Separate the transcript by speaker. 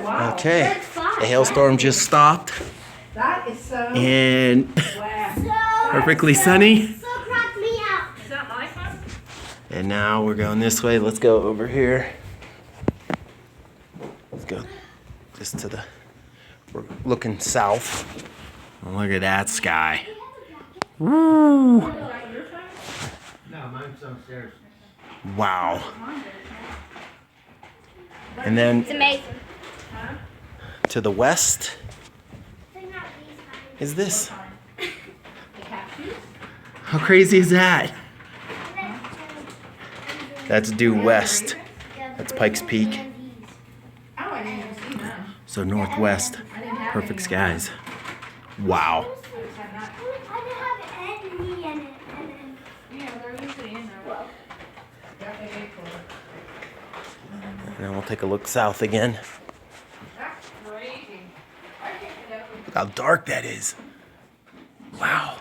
Speaker 1: wow.
Speaker 2: Okay, the hailstorm just stopped.
Speaker 1: That is so.
Speaker 2: And
Speaker 1: Wow.
Speaker 2: perfectly sunny.
Speaker 3: So crack me out.
Speaker 1: Is that my phone?
Speaker 2: And now we're going this way. Let's go over here. Let's go just to the, we're looking south. Look at that sky. Woo!
Speaker 1: Is that your phone?
Speaker 4: No, mine's downstairs.
Speaker 2: Wow.
Speaker 1: Mine is.
Speaker 2: And then
Speaker 3: It's amazing.
Speaker 1: Huh?
Speaker 2: to the west is this.
Speaker 1: The cashews?
Speaker 2: How crazy is that? That's due west. That's Pikes Peak.
Speaker 1: Oh, I didn't even see them.
Speaker 2: So northwest.
Speaker 1: I didn't have
Speaker 2: Perfect
Speaker 1: any.
Speaker 2: skies. Wow.
Speaker 1: I just had that. Yeah, they're usually in there. Got the gate for it.
Speaker 2: And then we'll take a look south again.
Speaker 1: That's crazy. I can't get up with
Speaker 2: Look how dark that is. Wow.